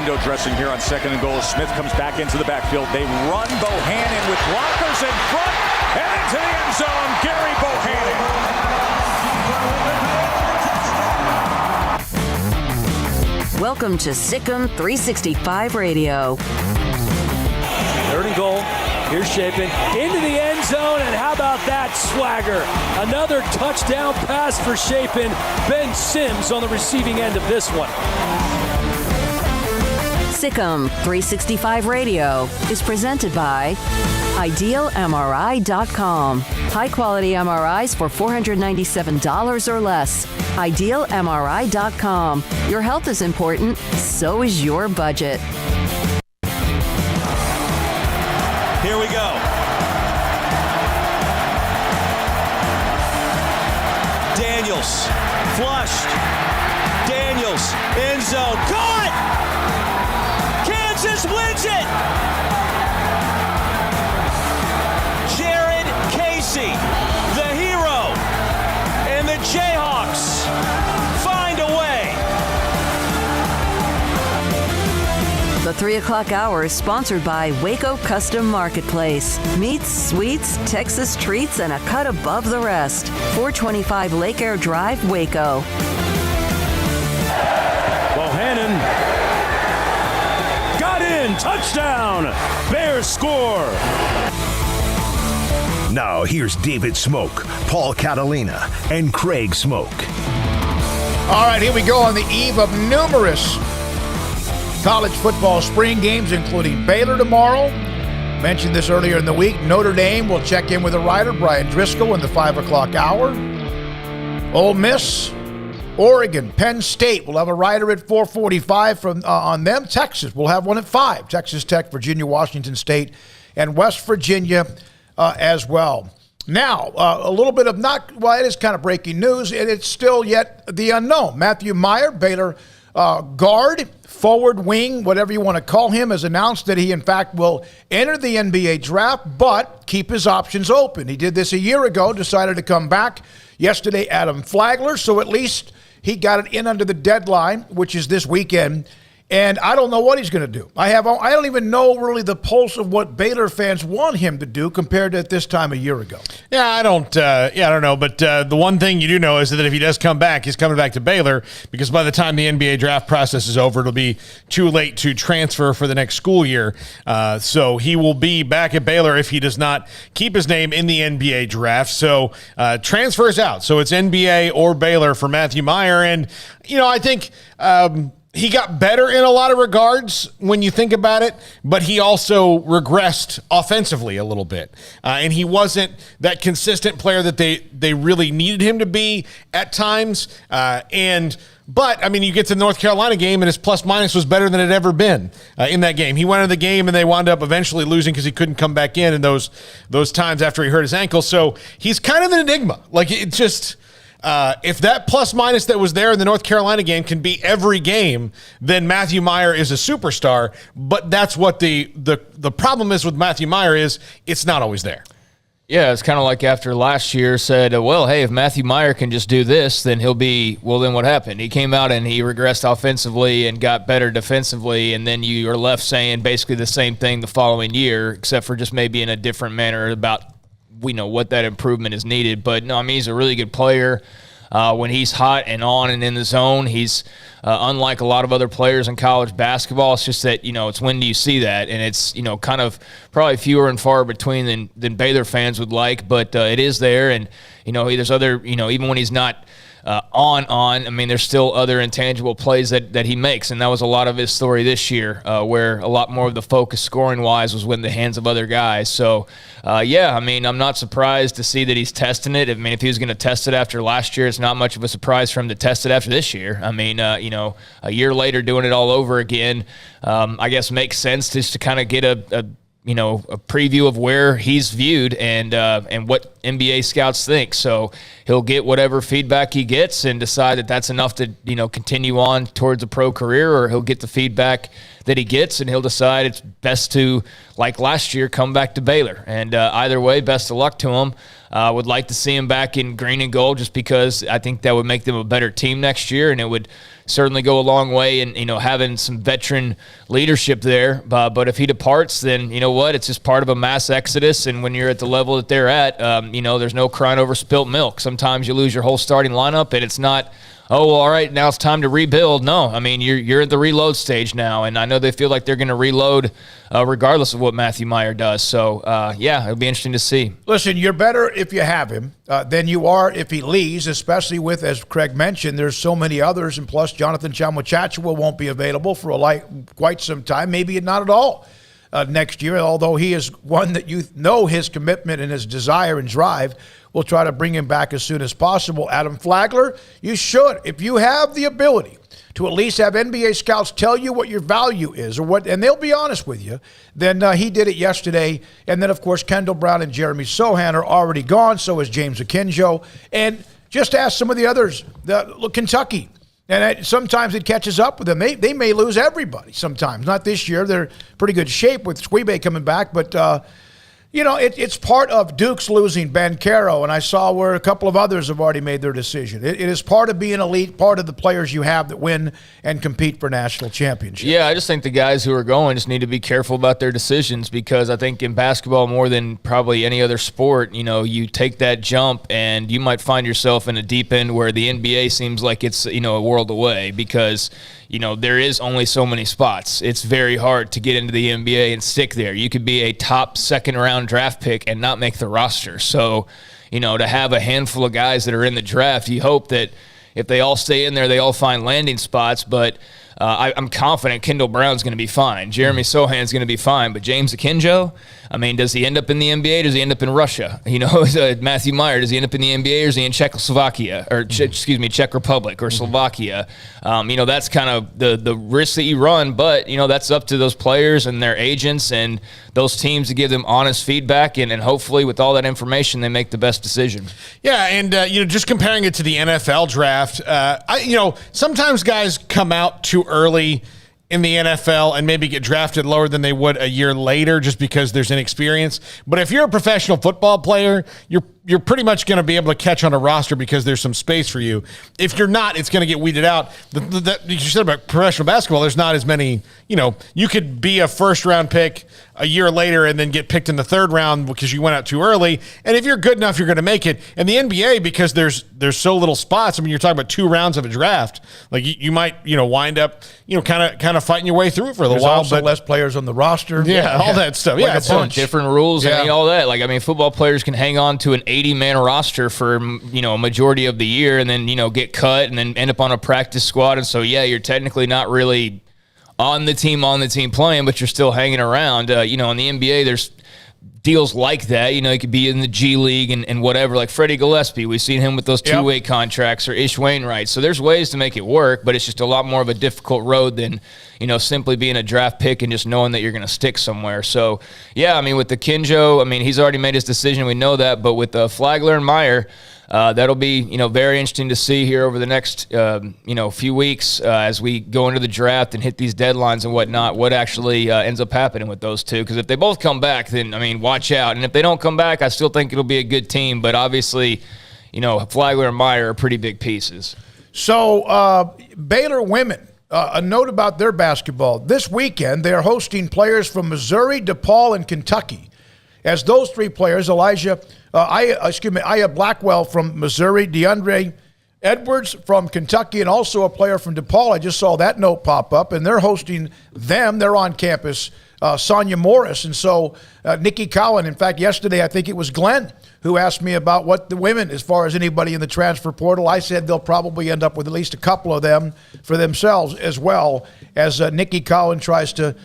window dressing here on 2nd and goal. Smith comes back into the backfield. They run Bohannon with blockers in front and into the end zone. Gary Bohannon. Welcome to Sikkim 365 Radio. 3rd and goal. Here's Chapin into the end zone, and how about that swagger? Another touchdown pass for Chapin. Ben Sims on the receiving end of this one. Sikkim 365 Radio is presented by IdealMRI.com. High-quality MRIs for $497 or less. IdealMRI.com. Your health is important, so is your budget. Here we go. Daniels, flushed. Daniels, end zone, caught! Kansas wins it! Jared Casey, the hero, and the Jayhawks find a way. The 3 o'clock hour is sponsored by Waco Custom Marketplace. Meats, sweets, Texas treats, and a cut above the rest. 425 Lake Air Drive, Waco. Bohannon got in. Touchdown. Bears score. Now here's David Smoak, Paul Catalina, and Craig Smoak. All right, here we go on the eve of numerous college football spring games, including Baylor tomorrow. Mentioned this earlier in the week. Notre Dame will check in with a writer, Brian Driscoll, in the 5 o'clock hour. Ole Miss, Oregon, Penn State will have a writer at 4:45 on them. Texas will have one at 5. Texas Tech, Virginia, Washington State, and West Virginia as well. Now, a little bit of it is kind of breaking news, and it's still yet the unknown. Matthew Meyer, Baylor guard, forward wing, whatever you want to call him, has announced that he, in fact, will enter the NBA draft, but keep his options open. He did this a year ago, decided to come back. Yesterday, Adam Flagler, so at least he got it in under the deadline, which is this weekend. And I don't know what he's going to do. I don't even know really the pulse of what Baylor fans want him to do compared to at this time a year ago. Yeah, I don't know. But the one thing you do know is that if he does come back, he's coming back to Baylor, because by the time the NBA draft process is over, it'll be too late to transfer for the next school year. So he will be back at Baylor if he does not keep his name in the NBA draft. So transfers out. So it's NBA or Baylor for Matthew Meyer. And, I think he got better in a lot of regards when you think about it, but he also regressed offensively a little bit. And he wasn't that consistent player that they really needed him to be at times. But you get to the North Carolina game, and his plus-minus was better than it had ever been in that game. He went into the game, and they wound up eventually losing because he couldn't come back in those times after he hurt his ankle. So he's kind of an enigma. It's just... if that plus-minus that was there in the North Carolina game can be every game, then Matthew Meyer is a superstar. But that's what the problem is with Matthew Meyer is it's not always there. Yeah, it's kind of like after last year said, hey, if Matthew Meyer can just do this, then he'll be, then what happened? He came out and he regressed offensively and got better defensively, and then you are left saying basically the same thing the following year, except for just maybe in a different manner about what that improvement is needed. But no, he's a really good player. When he's hot and on and in the zone, he's unlike a lot of other players in college basketball. It's just that, it's when do you see that? And it's, kind of probably fewer and far between than Baylor fans would like, but it is there. And, there's other, even when he's not there's still other intangible plays that he makes, and that was a lot of his story this year, where a lot more of the focus scoring-wise was in the hands of other guys. So, I'm not surprised to see that he's testing it. If he was going to test it after last year, it's not much of a surprise for him to test it after this year. A year later doing it all over again, I guess makes sense just to kind of get a preview of where he's viewed and what NBA scouts think. So he'll get whatever feedback he gets and decide that that's enough to, continue on towards a pro career, or he'll get the feedback that he gets and he'll decide it's best to, like last year, come back to Baylor. And either way, best of luck to him. Would like to see him back in green and gold just because I think that would make them a better team next year, and it would certainly go a long way in, having some veteran leadership there. But if he departs, then you know what? It's just part of a mass exodus. And when you're at the level that they're at, there's no crying over spilt milk. Sometimes you lose your whole starting lineup, and it's not, oh, well, all right, now it's time to rebuild. No, I mean, you're at the reload stage now, and I know they feel like they're going to reload regardless of what Matthew Meyer does. So, it'll be interesting to see. Listen, you're better if you have him than you are if he leaves, especially with, as Craig mentioned, there's so many others, and plus Jonathan Chamwachachua won't be available for quite some time, maybe not at all next year, although he is one that you know his commitment and his desire and drive. We'll try to bring him back as soon as possible. Adam Flagler, you should. If you have the ability to at least have NBA scouts tell you what your value is and they'll be honest with you, then he did it yesterday. And then, of course, Kendall Brown and Jeremy Sohan are already gone. So is James Akinjo. And just ask some of the others. Look, Kentucky. And sometimes it catches up with them. They may lose everybody sometimes. Not this year. They're pretty good shape with Squebe coming back. But, it's part of Duke's losing Ben Caro, and I saw where a couple of others have already made their decision. It is part of being elite, part of the players you have that win and compete for national championships. Yeah, I just think the guys who are going just need to be careful about their decisions, because I think in basketball more than probably any other sport, you take that jump and you might find yourself in a deep end where the NBA seems like it's, a world away, because there is only so many spots. It's very hard to get into the NBA and stick there. You could be a top second-round draft pick and not make the roster. So, to have a handful of guys that are in the draft, you hope that if they all stay in there, they all find landing spots. But I'm confident Kendall Brown's going to be fine. Jeremy Sohan's going to be fine. But James Akinjo, I mean, does he end up in the NBA? Does he end up in Russia? Matthew Meyer, does he end up in the NBA, or is he in Czechoslovakia, or Czech Republic or Slovakia? That's kind of the risk that you run. But, that's up to those players and their agents and those teams to give them honest feedback. And hopefully with all that information, they make the best decision. Yeah, and, just comparing it to the NFL draft, sometimes guys come out too early in the NFL and maybe get drafted lower than they would a year later just because there's inexperience. But if you're a professional football player, you're pretty much going to be able to catch on a roster because there's some space for you. If you're not, it's going to get weeded out. You said about professional basketball, there's not as many, you could be a first-round pick a year later and then get picked in the third round because you went out too early. And if you're good enough, you're going to make it. And the NBA, because there's so little spots, I mean, you're talking about 2 rounds of a draft. Like you might, wind up, kind of fighting your way through it for a little while. Also but less players on the roster. Yeah, all that stuff. Like yeah, a bunch. Different rules and all that. Football players can hang on to an 80-man roster for, a majority of the year and then, get cut and then end up on a practice squad. And so, you're technically not really on the team playing, but you're still hanging around. In the NBA, there's deals like that. You could be in the G League and whatever, like Freddie Gillespie. We've seen him with those two-way contracts, or Ish Wainwright. So there's ways to make it work, but it's just a lot more of a difficult road than, simply being a draft pick and just knowing that you're going to stick somewhere. So, with the Kinjo, he's already made his decision. We know that. But with Flagler and Meyer, that'll be, very interesting to see here over the next, few weeks as we go into the draft and hit these deadlines and whatnot, what actually ends up happening with those two. Because if they both come back, then, watch out. And if they don't come back, I still think it'll be a good team. But obviously, Flagler and Meyer are pretty big pieces. So, Baylor women, a note about their basketball. This weekend, they are hosting players from Missouri, DePaul, and Kentucky. As those 3 players, Aya Blackwell from Missouri, DeAndre Edwards from Kentucky, and also a player from DePaul. I just saw that note pop up, and they're hosting them. They're on campus, Sonia Morris. And so Nikki Cowan, in fact, yesterday I think it was Glenn who asked me about what the women, as far as anybody in the transfer portal. I said they'll probably end up with at least a couple of them for themselves, as well as Nikki Cowan tries to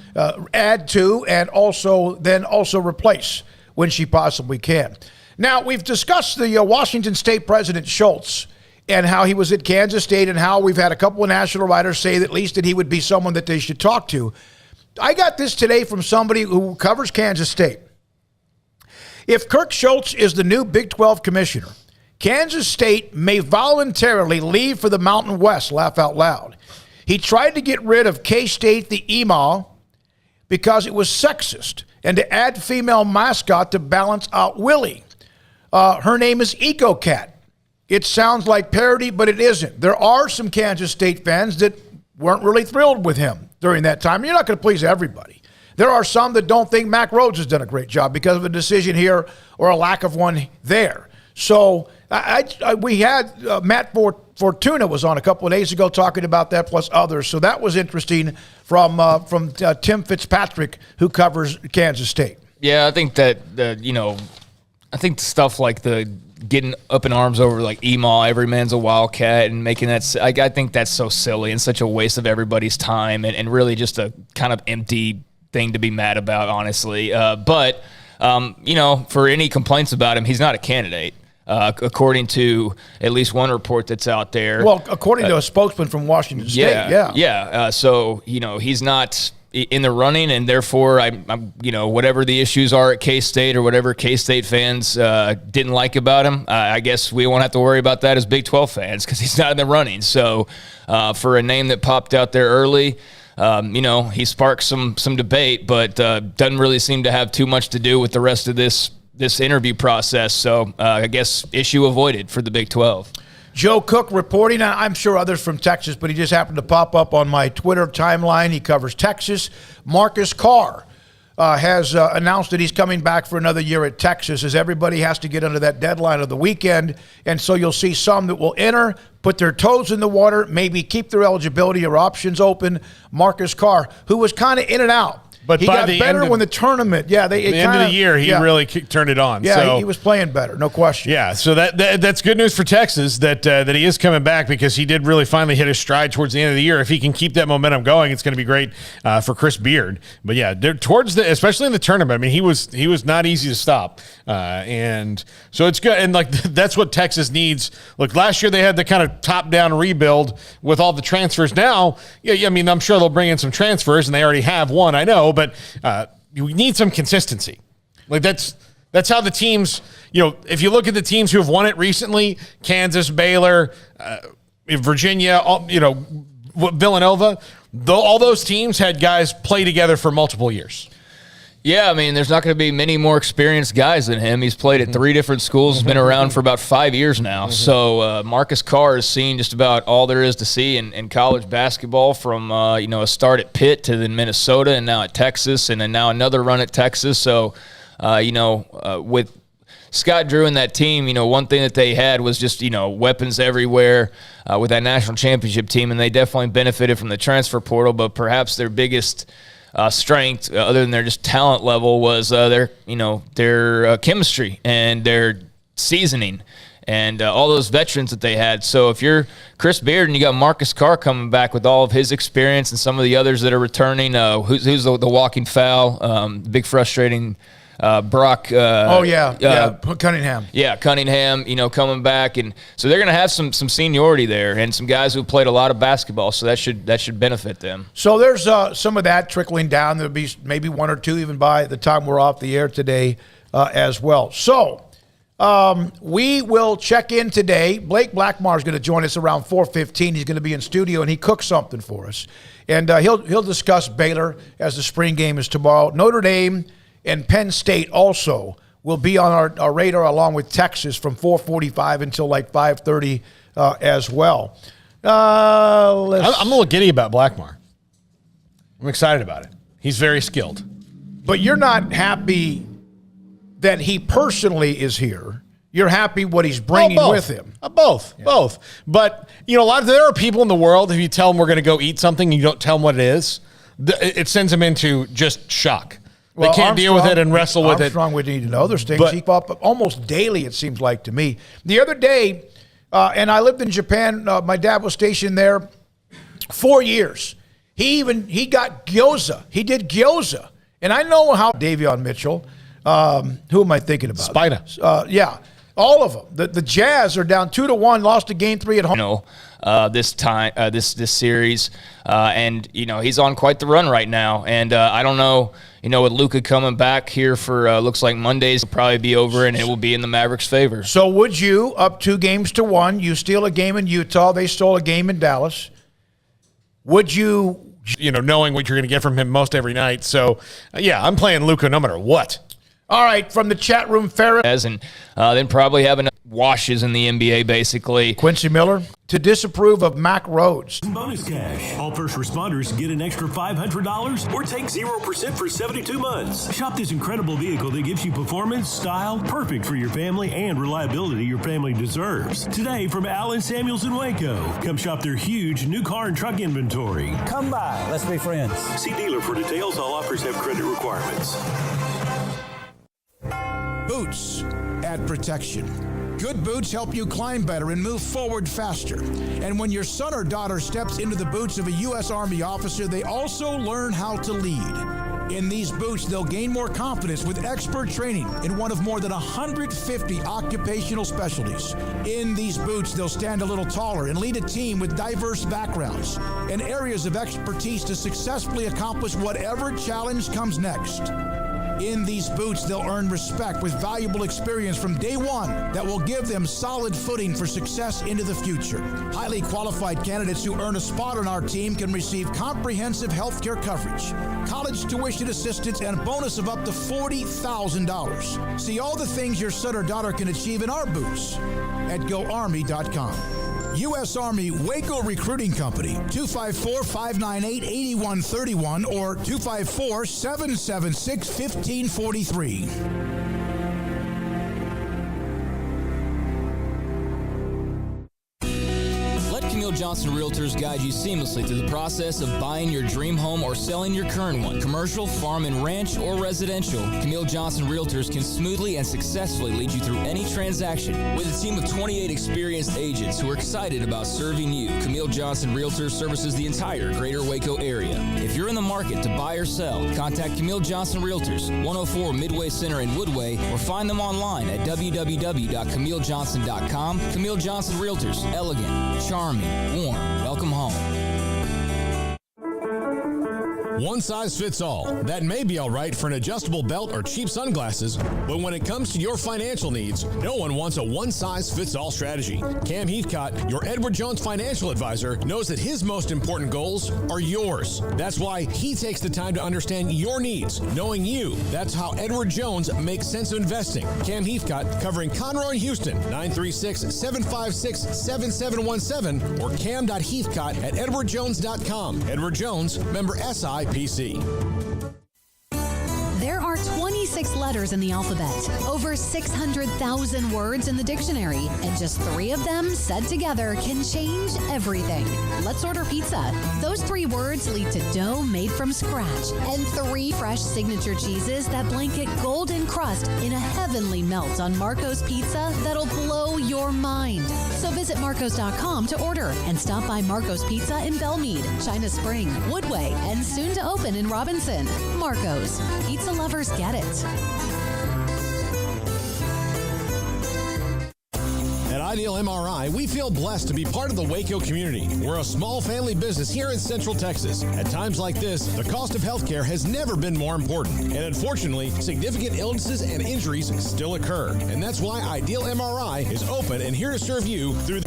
add to and also replace when she possibly can. Now, we've discussed the Washington State President Schultz and how he was at Kansas State and how we've had a couple of national writers say that at least that he would be someone that they should talk to. I got this today from somebody who covers Kansas State. If Kirk Schultz is the new Big 12 commissioner, Kansas State may voluntarily leave for the Mountain West, laugh out loud. He tried to get rid of K-State, the Emaw, because it was sexist, and to add female mascot to balance out Willie. Her name is EcoCat. it sounds like parody, but it isn't. There are some Kansas State fans that weren't really thrilled with him during that time. You're not going to please everybody. There are some that don't think Mac Rhodes has done a great job because of a decision here or a lack of one there. So we had Matt Fortuna was on a couple of days ago talking about that, plus others. So that was interesting from Tim Fitzpatrick, who covers Kansas State. Yeah, I think that I think stuff like the getting up in arms over like Emaw, every man's a Wildcat, and making that, I think that's so silly and such a waste of everybody's time, and really just a kind of empty thing to be mad about, honestly. But for any complaints about him, he's not a candidate. According to at least one report that's out there. Well, according to a spokesman from Washington State, yeah. So he's not in the running, and therefore, I'm whatever the issues are at K-State or whatever K-State fans didn't like about him, I guess we won't have to worry about that as Big 12 fans because he's not in the running. So for a name that popped out there early, he sparked some debate, but doesn't really seem to have too much to do with the rest of this interview process. So I guess issue avoided for the Big 12. Joe Cook reporting, I'm sure others from Texas, but he just happened to pop up on my Twitter timeline. He covers Texas. Marcus Carr has announced that he's coming back for another year at Texas, as everybody has to get under that deadline of the weekend. And so you'll see some that will enter, put their toes in the water, maybe keep their eligibility or options open. Marcus Carr, who was kind of in and out. But he got better when the tournament, the end of the year, he really turned it on. Yeah, so, he was playing better, no question. Yeah, so that's good news for Texas that he is coming back, because he did really finally hit his stride towards the end of the year. If he can keep that momentum going, it's going to be great for Chris Beard. But yeah, especially in the tournament, I mean, he was not easy to stop, and so it's good. And like that's what Texas needs. Look, last year they had the kind of top-down rebuild with all the transfers. Now, I mean, I'm sure they'll bring in some transfers, and they already have one, I know. But you need some consistency. Like that's how the teams, if you look at the teams who have won it recently, Kansas, Baylor, Virginia, Villanova, all those teams had guys play together for multiple years. Yeah, I mean, there's not going to be many more experienced guys than him. He's played at 3 different schools. He's been around for about 5 years now. So Marcus Carr has seen just about all there is to see in college basketball, from a start at Pitt to then Minnesota, and now at Texas, and then now another run at Texas. So with Scott Drew and that team, one thing that they had was just weapons everywhere with that national championship team, and they definitely benefited from the transfer portal. But perhaps their biggest strength, other than their just talent level, was their chemistry and their seasoning and all those veterans that they had. So if you're Chris Beard and you got Marcus Carr coming back with all of his experience and some of the others that are returning, who's the walking foul, the big frustrating Brock. Cunningham. Yeah, Cunningham, coming back. And so they're going to have some seniority there and some guys who played a lot of basketball, so that should benefit them. So there's some of that trickling down. There'll be maybe 1 or 2 even by the time we're off the air today as well. So we will check in today. Blake Blackmar is going to join us around 4:15. He's going to be in studio, and he cooks something for us. And he'll discuss Baylor as the spring game is tomorrow. Notre Dame and Penn State also will be on our radar, along with Texas, from 4:45 until like 5:30 as well. I'm a little giddy about Blackmar. I'm excited about it. He's very skilled. But you're not happy that he personally is here. You're happy what he's bringing with him. Both. But, there are people in the world, if you tell them we're going to go eat something and you don't tell them what it is, it sends them into just shock. They can't deal with it and wrestle with it. Armstrong would need to know. There's things he pop up almost daily, it seems like to me. The other day, and I lived in Japan. My dad was stationed there 4 years. He got gyoza. He did gyoza. And I know how Davion Mitchell, who am I thinking about? Spida. Yeah, all of them. The Jazz are down 2-1, lost a game 3 at home. This series, and he's on quite the run right now. And I don't know, with Luka coming back here for looks like Mondays, will probably be over, and it will be in the Mavericks' favor. So would you, up 2-1, you steal a game in Utah, they stole a game in Dallas, would you, knowing what you're going to get from him most every night? So yeah, I'm playing Luka no matter what. All right, from the chat room, Ferris. And then probably have enough washes in the NBA, basically. Quincy Miller to disapprove of Mac Rhodes. Bonus cash. All first responders get an extra $500 or take 0% for 72 months. Shop this incredible vehicle that gives you performance, style, perfect for your family, and reliability your family deserves. Today from Allen Samuels in Waco. Come shop their huge new car and truck inventory. Come by. Let's be friends. See dealer for details. All offers have credit requirements. Boots add protection. Good boots help you climb better and move forward faster. And when your son or daughter steps into the boots of a U.S. Army officer, they also learn how to lead. In these boots, they'll gain more confidence with expert training in one of more than 150 occupational specialties. In these boots, they'll stand a little taller and lead a team with diverse backgrounds and areas of expertise to successfully accomplish whatever challenge comes next. In these boots, they'll earn respect with valuable experience from day one that will give them solid footing for success into the future. Highly qualified candidates who earn a spot on our team can receive comprehensive health care coverage, college tuition assistance, and a bonus of up to $40,000. See all the things your son or daughter can achieve in our boots at GoArmy.com. U.S. Army Waco Recruiting Company, 254-598-8131 or 254-776-1543. Camille Johnson Realtors guide you seamlessly through the process of buying your dream home or selling your current one. Commercial, farm and ranch, or residential, Camille Johnson Realtors can smoothly and successfully lead you through any transaction. With a team of 28 experienced agents who are excited about serving you, Camille Johnson Realtors services the entire greater Waco area. If you're in the market to buy or sell, contact Camille Johnson Realtors, 104 Midway Center in Woodway, or find them online at www.camillejohnson.com. Camille Johnson Realtors, elegant, charming, warm. Welcome home. One size fits all. That may be all right for an adjustable belt or cheap sunglasses, but when it comes to your financial needs, no one wants a one-size-fits-all strategy. Cam Heathcott, your Edward Jones financial advisor, knows that his most important goals are yours. That's why he takes the time to understand your needs, knowing you. That's how Edward Jones makes sense of investing. Cam Heathcott, covering Conroe and Houston, 936-756-7717 or cam.heathcott@edwardjones.com. Edward Jones, member SIPC. There are 26 letters in the alphabet, over 600,000 words in the dictionary, and just 3 of them said together can change everything. Let's order pizza. Those 3 words lead to dough made from scratch and 3 fresh signature cheeses that blanket golden crust in a heavenly melt on Marco's Pizza that'll blow your mind. So visit Marcos.com to order and stop by Marco's Pizza in Belmead, China Spring, Woodway, and soon to open in Robinson. Marco's. Pizza lovers get it. At Ideal MRI, we feel blessed to be part of the Waco community. We're a small family business here in Central Texas. At times like this, the cost of healthcare has never been more important. And unfortunately, significant illnesses and injuries still occur. And that's why Ideal MRI is open and here to serve you through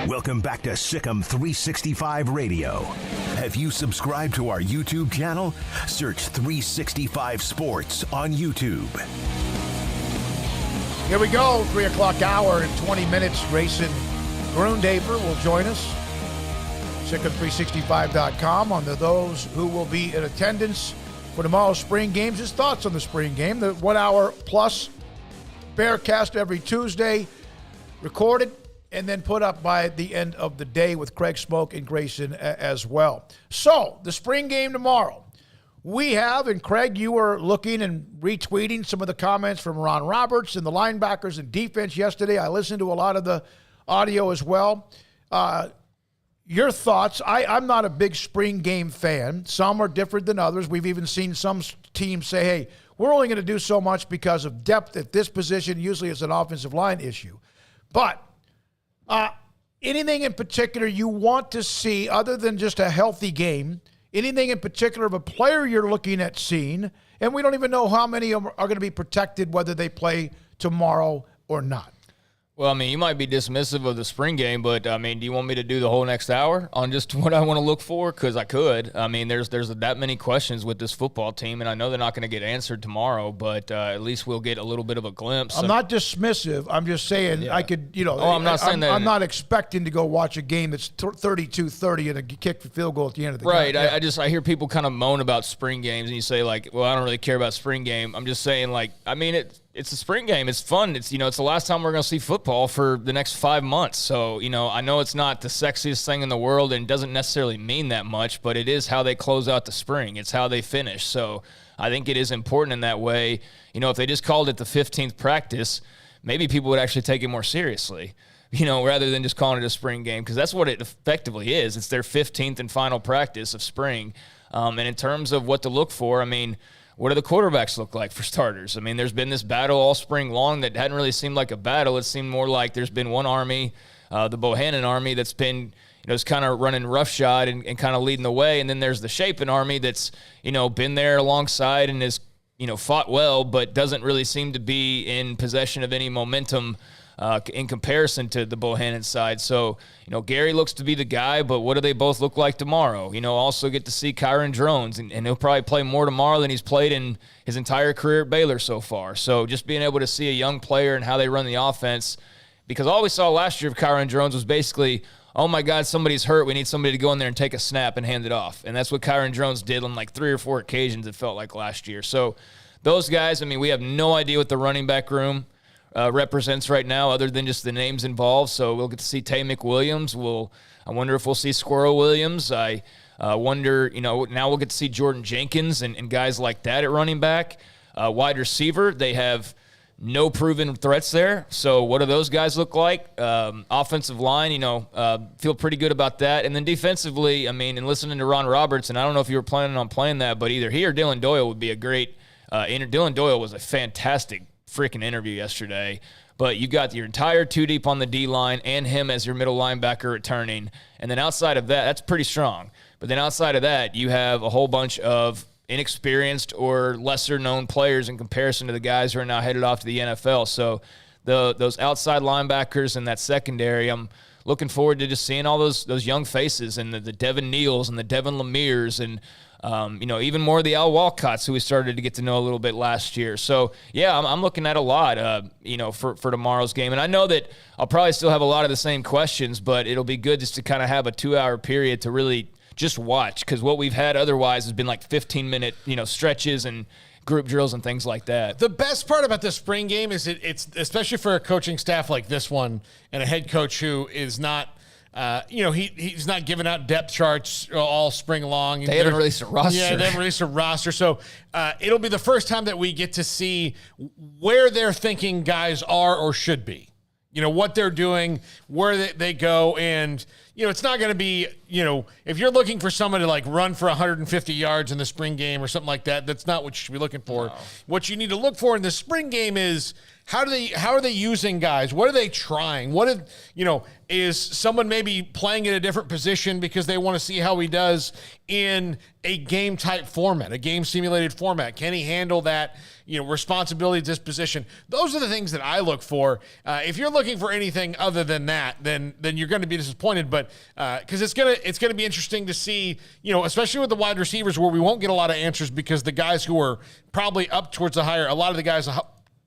Welcome back to Sikkim 365 Radio. Have you subscribed to our YouTube channel? Search 365 Sports on YouTube. Here we go, 3 o'clock hour in 20 minutes. Grayson Grundaver will join us. Sikkim365.com on those who will be in attendance for tomorrow's spring games. His thoughts on the spring game, the 1 hour plus Bearcast every Tuesday, recorded and then put up by the end of the day with Craig Smoak and Grayson as well. So, the spring game tomorrow. We have, and Craig, you were looking and retweeting some of the comments from Ron Roberts and the linebackers and defense yesterday. I listened to a lot of the audio as well. Your thoughts? I'm not a big spring game fan. Some are different than others. We've even seen some teams say, hey, we're only going to do so much because of depth at this position. Usually it's an offensive line issue. But anything in particular you want to see other than just a healthy game? Anything in particular of a player you're looking at seeing? And we don't even know how many are going to be protected, whether they play tomorrow or not. Well, I mean, you might be dismissive of the spring game, but, I mean, do you want me to do the whole next hour on just what I want to look for? Because I could. I mean, there's that many questions with this football team, and I know they're not going to get answered tomorrow, but at least we'll get a little bit of a glimpse. I'm not dismissive. I'm just saying I could, I'm not saying that. I'm not expecting to go watch a game that's 32-30 and a kick the field goal at the end of the game. Right. I hear people kind of moan about spring games, and you say, like, well, I don't really care about spring game. I'm just saying, like, I mean, it's a spring game. It's fun. It's, it's the last time we're going to see football for the next 5 months. So, I know it's not the sexiest thing in the world and doesn't necessarily mean that much, but it is how they close out the spring. It's how they finish. So I think it is important in that way. If they just called it the 15th practice, maybe people would actually take it more seriously, rather than just calling it a spring game, because that's what it effectively is. It's their 15th and final practice of spring. And in terms of what to look for, I mean, what do the quarterbacks look like for starters? I mean, there's been this battle all spring long that hadn't really seemed like a battle. It seemed more like there's been one army, the Bohannon army, that's been, is kind of running roughshod and kind of leading the way. And then there's the Shapen army that's, been there alongside and has, fought well, but doesn't really seem to be in possession of any momentum in comparison to the Bohannon side. So, Gary looks to be the guy, but what do they both look like tomorrow? Also get to see Kyron Drones, and he'll probably play more tomorrow than he's played in his entire career at Baylor so far. So just being able to see a young player and how they run the offense, because all we saw last year of Kyron Drones was basically, oh my God, somebody's hurt. We need somebody to go in there and take a snap and hand it off. And that's what Kyron Drones did on like 3 or 4 occasions, it felt like, last year. So those guys, I mean, we have no idea what the running back room represents right now, other than just the names involved. So we'll get to see Tay McWilliams. I wonder if we'll see Squirrel Williams. I wonder, now we'll get to see Jordan Jenkins and guys like that at running back. Wide receiver, they have no proven threats there. So what do those guys look like? Offensive line, feel pretty good about that. And then defensively, I mean, and listening to Ron Roberts, and I don't know if you were planning on playing that, but either he or Dylan Doyle would be a great Dylan Doyle was a fantastic freaking interview yesterday, but you got your entire 2 deep on the D-line and him as your middle linebacker returning. And then outside of that, that's pretty strong. But then outside of that, you have a whole bunch of inexperienced or lesser-known players in comparison to the guys who are now headed off to the NFL. So those outside linebackers and that secondary, I'm looking forward to just seeing all those young faces, and the Devin Neals and the Devin Lemire's, and even more of the Al Walcotts, who we started to get to know a little bit last year. So, yeah, I'm looking at a lot, for tomorrow's game. And I know that I'll probably still have a lot of the same questions, but it'll be good just to kind of have a 2-hour period to really just watch, because what we've had otherwise has been like 15-minute, stretches and group drills and things like that. The best part about the spring game is it's especially for a coaching staff like this one and a head coach who is not – he's not giving out depth charts all spring long. They haven't released a roster. Yeah, they haven't released a roster. So it'll be the first time that we get to see where they're thinking guys are or should be. What they're doing, where they go. And, it's not going to be, if you're looking for someone to like run for 150 yards in the spring game or something like that, that's not what you should be looking for. No. What you need to look for in the spring game is how are they using guys? What are they trying? Is someone maybe playing in a different position because they want to see how he does in a game type format, a game simulated format? Can he handle that, responsibility at this position? Those are the things that I look for. If you're looking for anything other than that, then you're going to be disappointed. But because it's gonna be interesting to see, especially with the wide receivers, where we won't get a lot of answers because the guys who are probably up towards a lot of the guys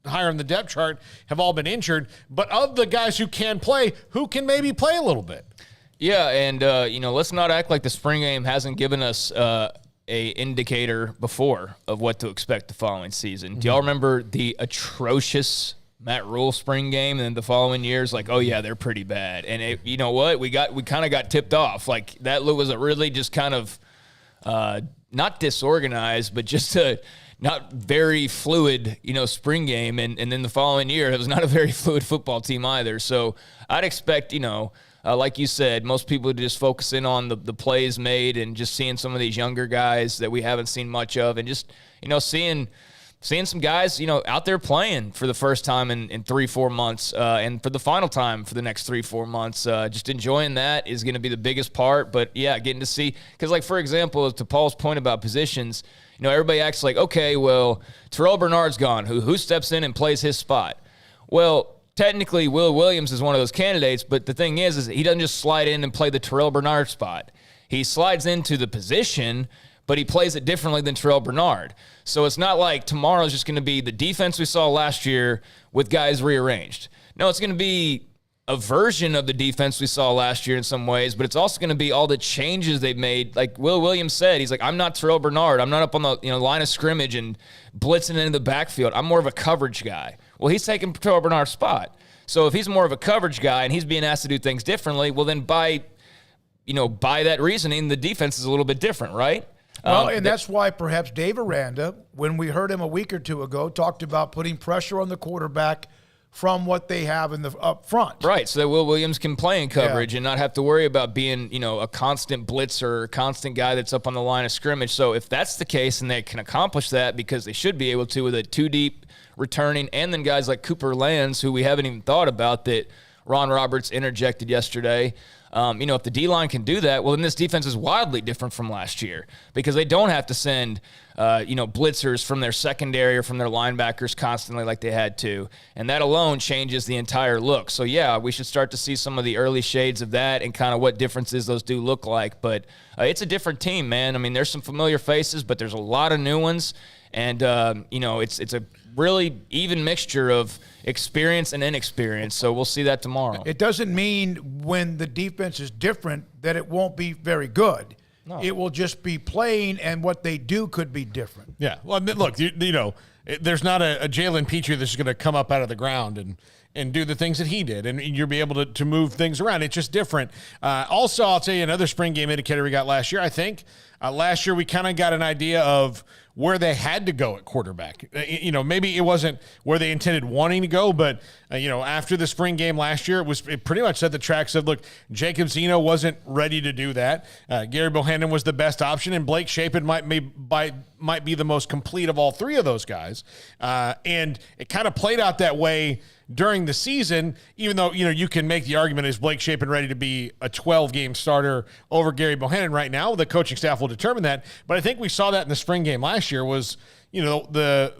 higher on the depth chart have all been injured. But of the guys who can play, who can maybe play a little bit? Yeah, and let's not act like the spring game hasn't given us a indicator before of what to expect the following season. Mm-hmm. Do y'all remember the atrocious Matt Rule spring game, and then the following years, like, oh yeah, they're pretty bad. And you know what? We kind of got tipped off. Like, that was a really just kind of not disorganized, but just a not very fluid, spring game. And then the following year, it was not a very fluid football team either. So I'd expect, like you said, most people just focus in on the plays made and just seeing some of these younger guys that we haven't seen much of, and just, seeing some guys, out there playing for the first time in 3-4 months, and for the final time for the next 3-4 months. Just enjoying that is going to be the biggest part. But yeah, getting to see, because like, for example, to Paul's point about positions, everybody acts like, okay, well, Terrell Bernard's gone. Who steps in and plays his spot? Well, technically Will Williams is one of those candidates, but the thing is he doesn't just slide in and play the Terrell Bernard spot. He slides into the position, but he plays it differently than Terrell Bernard. So it's not like tomorrow's just going to be the defense we saw last year with guys rearranged. No, it's going to be a version of the defense we saw last year in some ways, but it's also going to be all the changes they've made. Like Will Williams said, he's like, I'm not Terrell Bernard. I'm not up on the line of scrimmage and blitzing into the backfield. I'm more of a coverage guy. Well, he's taking Terrell Bernard's spot. So if he's more of a coverage guy and he's being asked to do things differently, well then by that reasoning, the defense is a little bit different, right? Well, and that's why perhaps Dave Aranda, when we heard him a week or two ago, talked about putting pressure on the quarterback from what they have in the up front. Right, so that Will Williams can play in coverage and not have to worry about being, a constant blitzer, a constant guy that's up on the line of scrimmage. So if that's the case and they can accomplish that, because they should be able to with a two-deep returning, and then guys like Cooper Lands, who we haven't even thought about, that Ron Roberts interjected yesterday. If the D-line can do that, well, then this defense is wildly different from last year because they don't have to send, blitzers from their secondary or from their linebackers constantly like they had to. And that alone changes the entire look. So, yeah, we should start to see some of the early shades of that and kind of what differences those do look like. But it's a different team, man. I mean, there's some familiar faces, but there's a lot of new ones. And, it's a really even mixture of experience and inexperience. So we'll see that tomorrow. It doesn't mean when the defense is different that it won't be very good. No. It will just be playing, and what they do could be different. Yeah. Well, look, there's not a Jalen Petrie that's going to come up out of the ground and do the things that he did, and you'll be able to move things around. It's just different. Also, I'll tell you another spring game indicator we got last year, I think. Last year we kind of got an idea of where they had to go at quarterback. Maybe it wasn't where they intended wanting to go, but, after the spring game last year, it pretty much set the track, said, look, Jacob Zeno wasn't ready to do that. Gary Bohannon was the best option, and Blake Shapen might be the most complete of all three of those guys. And it kind of played out that way during the season, even though, you can make the argument, is Blake Shapen ready to be a 12-game starter over Gary Bohannon right now? The coaching staff will determine that. But I think we saw that in the spring game last year was, the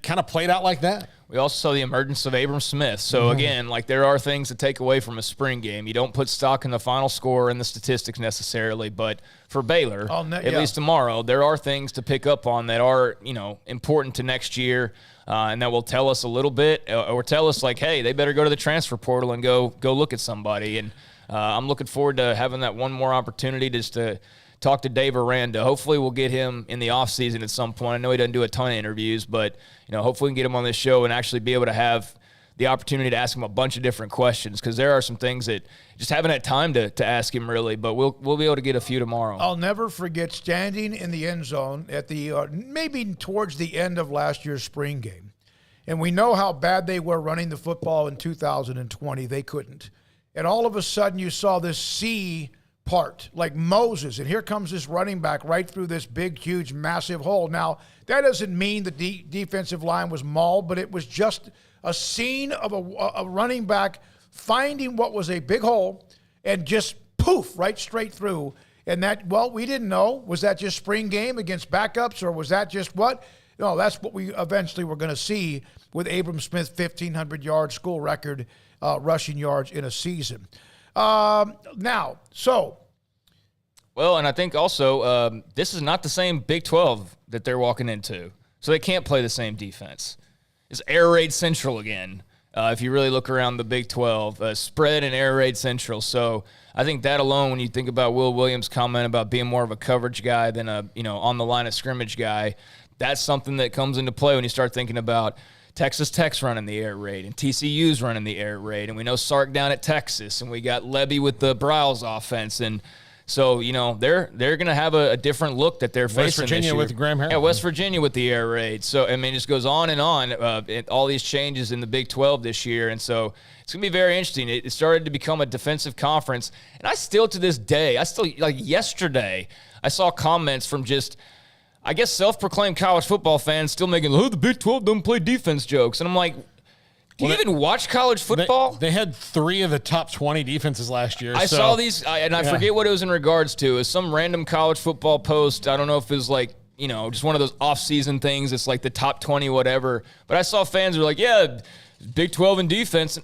kind of played out like that. We also saw the emergence of Abram Smith. So, again, there are things to take away from a spring game. You don't put stock in the final score and the statistics necessarily, but for Baylor, at least tomorrow, there are things to pick up on that are, important to next year. And that will tell us a little bit, or tell us hey, they better go to the transfer portal and go look at somebody. And I'm looking forward to having that one more opportunity just to talk to Dave Aranda. Hopefully we'll get him in the offseason at some point. I know he doesn't do a ton of interviews, but hopefully we can get him on this show and actually be able to have the opportunity to ask him a bunch of different questions, because there are some things that just haven't had time to ask him really, but we'll be able to get a few tomorrow. I'll never forget standing in the end zone at the maybe towards the end of last year's spring game. And we know how bad they were running the football in 2020. They couldn't. And all of a sudden you saw this sea part like Moses, and here comes this running back right through this big, huge, massive hole. Now, that doesn't mean the defensive line was mauled, but it was just a scene of a running back finding what was a big hole and just poof, right straight through. And that, we didn't know. Was that just spring game against backups, or was that just what? No, that's what we eventually were going to see with Abram Smith, 1,500-yard school record rushing yards in a season. And I think also this is not the same Big 12 that they're walking into, so they can't play the same defense. It's air raid central again. If you really look around the Big 12, spread and air raid central. So I think that alone, when you think about Will Williams' comment about being more of a coverage guy than a on the line of scrimmage guy, that's something that comes into play when you start thinking about Texas Tech's running the air raid and TCU's running the air raid, and we know Sark down at Texas, and we got Lebby with the Bryles offense, and so they're going to have a different look that they're facing. West Virginia with Graham Harrell. Yeah, West Virginia with the air raid. So it just goes on and on. All these changes in the Big 12 this year, and so it's going to be very interesting. It started to become a defensive conference, and I still to this day, yesterday, I saw comments from just, I guess, self-proclaimed college football fans still making, the Big 12 don't play defense jokes. And I'm like, do you even watch college football? They had 3 of the top 20 defenses last year. I saw these, and I forget what it was in regards to. It was some random college football post. I don't know if it was just one of those off-season things. It's like the top 20 whatever. But I saw fans who were like, yeah, Big 12 in defense.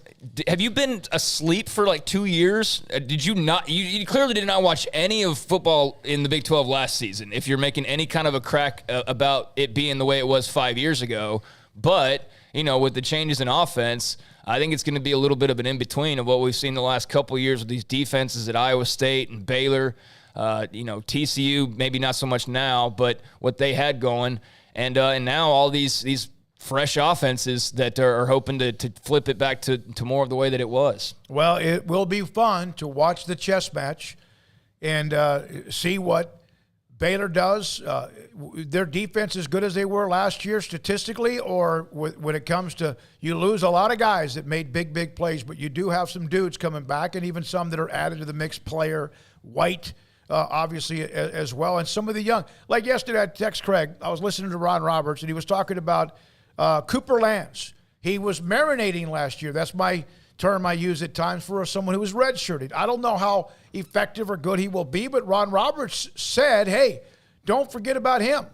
Have you been asleep for like 2 years? Did you not? You clearly did not watch any of football in the Big 12 last season if you're making any kind of a crack about it being the way it was 5 years ago. But, with the changes in offense, I think it's going to be a little bit of an in-between of what we've seen the last couple of years with these defenses at Iowa State and Baylor. TCU, maybe not so much now, but what they had going. And now all these fresh offenses that are hoping to flip it back to more of the way that it was. Well, it will be fun to watch the chess match and see what Baylor does. Their defense as good as they were last year statistically, or when it comes to, you lose a lot of guys that made big plays, but you do have some dudes coming back and even some that are added to the mix. Player White, obviously, as well, and some of the young. Like yesterday, I text Craig. I was listening to Ron Roberts, and he was talking about Cooper Lance. He was marinating last year. That's my term I use at times for someone who was redshirted. I don't know how effective or good he will be, but Ron Roberts said, hey, don't forget about him.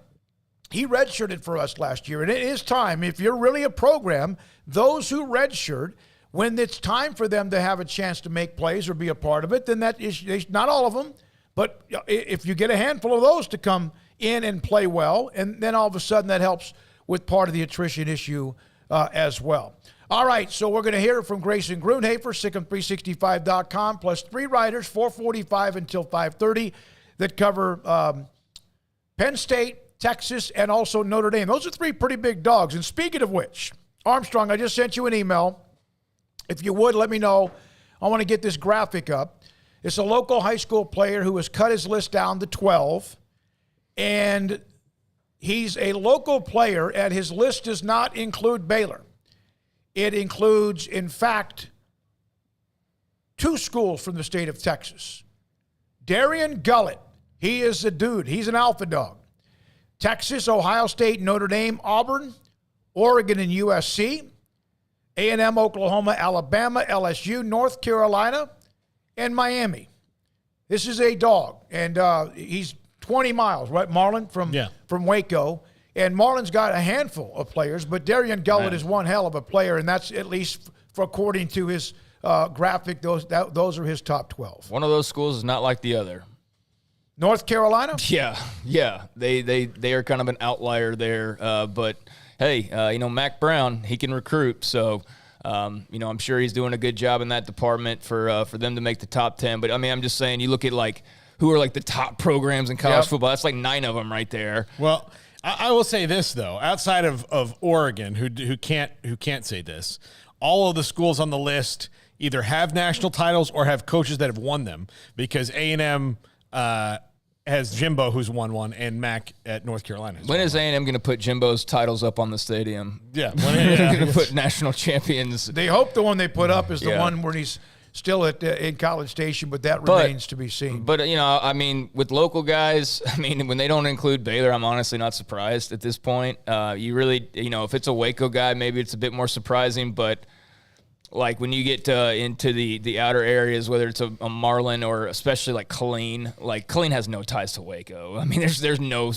He redshirted for us last year, and it is time. If you're really a program, those who redshirt, when it's time for them to have a chance to make plays or be a part of it, then that is not all of them, but if you get a handful of those to come in and play well, and then all of a sudden that helps with part of the attrition issue as well. All right, so we're going to hear from Grayson Grundhafer, SicEm365.com, plus 3 writers, 4:45 until 5:30, that cover Penn State, Texas, and also Notre Dame. Those are 3 pretty big dogs. And speaking of which, Armstrong, I just sent you an email. If you would, let me know. I want to get this graphic up. It's a local high school player who has cut his list down to 12, and he's a local player, and his list does not include Baylor. It includes, in fact, 2 schools from the state of Texas. Darian Gullett, he is a dude. He's an alpha dog. Texas, Ohio State, Notre Dame, Auburn, Oregon, and USC. A&M, Oklahoma, Alabama, LSU, North Carolina, and Miami. This is a dog, and he's 20 miles, right, Marlon, from Waco. And Marlon's got a handful of players, but Darian Gullett is one hell of a player, and that's at least according to his graphic. Those are his top 12. One of those schools is not like the other. North Carolina? Yeah. They are kind of an outlier there, but hey, Mac Brown, he can recruit, so I'm sure he's doing a good job in that department for them to make the top 10. But I mean, I'm just saying, you look at like who are like the top programs in college football. That's like 9 of them right there. Well, I will say this though, outside of Oregon, who can't say this, all of the schools on the list either have national titles or have coaches that have won them, because A&M has Jimbo, who's won one, and Mac at North Carolina. When is A&M going to put Jimbo's titles up on the stadium? Yeah. When are they going to put national champions? They hope the one they put up is the one where he's still in College Station, but that remains to be seen. But, I mean, with local guys, I mean, when they don't include Baylor, I'm honestly not surprised at this point. You really, if it's a Waco guy, maybe it's a bit more surprising, but like when you get into the outer areas, whether it's a Marlin or especially like Killeen has no ties to Waco. I mean, there's no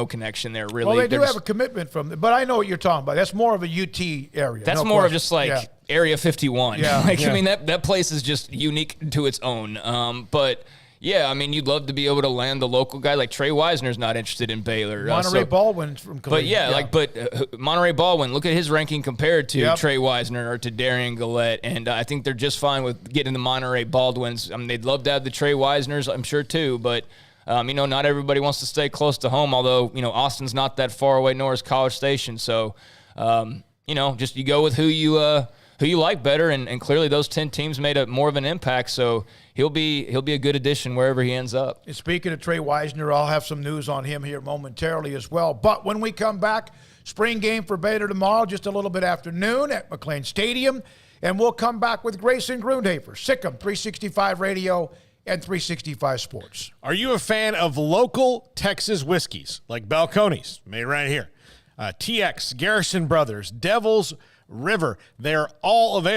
connection there really. Well, they do have a commitment from them, but I know what you're talking about. That's more of a UT area. That's more of just like Area 51. Yeah. I mean, that place is just unique to its own. But yeah, I mean, you'd love to be able to land the local guy. Like Trey Wisner's not interested in Baylor. Monterey Baldwin's from Killeen. But Monterey Baldwin, look at his ranking compared to Trey Wisner or to Darian Gullett. And I think they're just fine with getting the Monterey Baldwins. I mean, they'd love to have the Trey Wisners, I'm sure, too. But, not everybody wants to stay close to home, although, Austin's not that far away, nor is College Station. So, just you go with who you like better, and clearly those 10 teams made more of an impact, so he'll be a good addition wherever he ends up. And speaking of Trey Wisner, I'll have some news on him here momentarily as well. But when we come back, spring game for Baylor tomorrow, just a little bit after noon at McLean Stadium, and we'll come back with Grayson Grundhafer, SicEm 365 Radio and 365 Sports. Are you a fan of local Texas whiskeys like Balcones, made right here? TX, Garrison Brothers, Devil's River, they're all available.